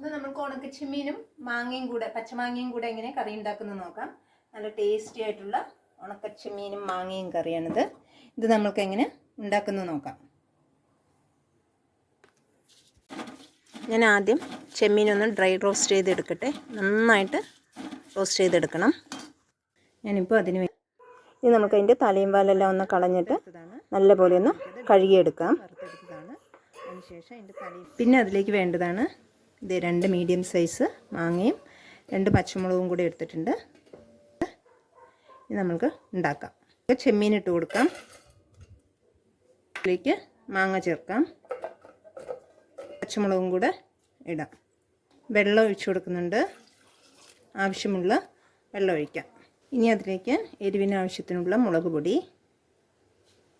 ഇന്ന് നമുക്ക് ഉണക്കച്ചെമ്മീനും മാങ്ങയും കൂടെ പച്ചമാങ്ങയും കൂടെ എങ്ങനെ കറി ഉണ്ടാക്കുന്നത് നോക്കാം. നല്ല ടേസ്റ്റി ആയിട്ടുള്ള ഉണക്കച്ചെമ്മീനും മാങ്ങയും കറിയാണിത്. ഇത് നമുക്ക് എങ്ങനെ ഉണ്ടാക്കുന്നത് നോക്കാം. ഞാൻ ആദ്യം ചെമ്മീനൊന്ന് ഡ്രൈ റോസ്റ്റ് ചെയ്തെടുക്കട്ടെ. നന്നായിട്ട് റോസ്റ്റ് ചെയ്തെടുക്കണം. ഞാനിപ്പോൾ ഇനി നമുക്ക് അതിൻ്റെ തലയും വാലെല്ലാം ഒന്ന് കളഞ്ഞിട്ട് നല്ലപോലെ ഒന്ന് കഴുകിയെടുക്കാം. പിന്നെ അതിലേക്ക് വേണ്ടതാണ് ഇത് 2 മീഡിയം സൈസ് മാങ്ങയും 2 പച്ചമുളകും കൂടി എടുത്തിട്ടുണ്ട്. ഇത് നമുക്ക് ഉണ്ടാക്കാം. ചെമ്മീൻ ഇട്ട് കൊടുക്കാം. ഇതിലേക്ക് മാങ്ങ ചേർക്കാം. പച്ചമുളകും കൂടെ ഇടാം. വെള്ളം ഒഴിച്ചു കൊടുക്കുന്നുണ്ട്. ആവശ്യമുള്ള വെള്ളം ഒഴിക്കാം. ഇനി അതിലേക്ക് എരിവിന് ആവശ്യത്തിനുള്ള മുളക് പൊടി,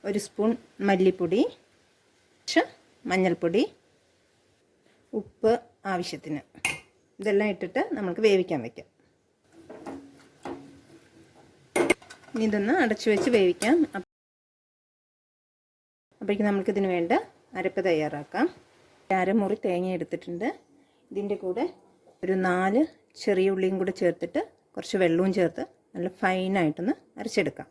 1 സ്പൂൺ മല്ലിപ്പൊടി, മഞ്ഞൾപ്പൊടി, ഉപ്പ് ആവശ്യത്തിന്, ഇതെല്ലാം ഇട്ടിട്ട് നമുക്ക് വേവിക്കാൻ വയ്ക്കാം. ഇനി ഇതൊന്ന് അടച്ചു വെച്ച് വേവിക്കാം. അപ്പോഴേക്കും നമുക്കിതിന് വേണ്ട അരപ്പ് തയ്യാറാക്കാം. അരമുറി തേങ്ങ എടുത്തിട്ടുണ്ട്. ഇതിൻ്റെ കൂടെ ഒരു 4 ചെറിയ ഉള്ളിയും കൂടെ ചേർത്തിട്ട് കുറച്ച് വെള്ളവും ചേർത്ത് നല്ല ഫൈനായിട്ടൊന്ന് അരച്ചെടുക്കാം.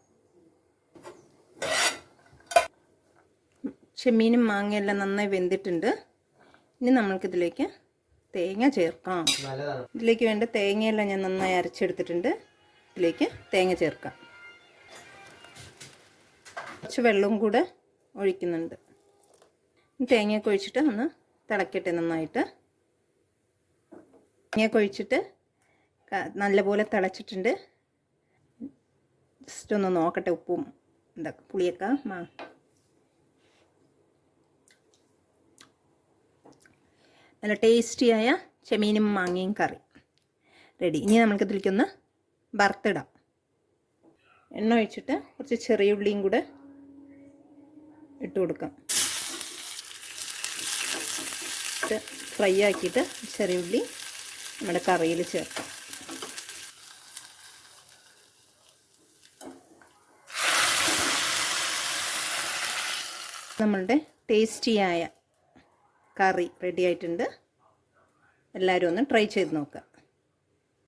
ചെമ്മീനും മാങ്ങയെല്ലാം നന്നായി വെന്തിട്ടുണ്ട്. ഇനി നമ്മൾക്കിതിലേക്ക് തേങ്ങ ചേർക്കാം. ഇതിലേക്ക് വേണ്ട തേങ്ങയെല്ലാം ഞാൻ നന്നായി അരച്ചെടുത്തിട്ടുണ്ട്. ഇതിലേക്ക് തേങ്ങ ചേർക്കാം. കുറച്ച് വെള്ളവും കൂടെ ഒഴിക്കുന്നുണ്ട്. തേങ്ങയൊക്കെ ഒഴിച്ചിട്ട് ഒന്ന് തിളക്കട്ടെ നന്നായിട്ട്. തേങ്ങയൊക്കെ ഒഴിച്ചിട്ട് നല്ലപോലെ തിളച്ചിട്ടുണ്ട്. ജസ്റ്റ് ഒന്ന് നോക്കട്ടെ ഉപ്പും ഇതൊക്കെ പുളിയൊക്കെ നല്ല ടേസ്റ്റിയായ ചെമ്മീനും മാങ്ങയും കറി റെഡി. ഇനി നമുക്കിതിലേക്കൊന്ന് വറുത്തിടാം. എണ്ണ ഒഴിച്ചിട്ട് കുറച്ച് ചെറിയ ഉള്ളിയും കൂടെ ഇട്ട് കൊടുക്കാം. ഫ്രൈ ആക്കിയിട്ട് ചെറിയ ഉള്ളി നമ്മുടെ കറിയിൽ ചേർക്കാം. നമ്മളുടെ ടേസ്റ്റിയായ കറി റെഡി ആയിട്ടുണ്ട്. എല്ലാവരും ഒന്ന് ട്രൈ ചെയ്ത് നോക്കുക.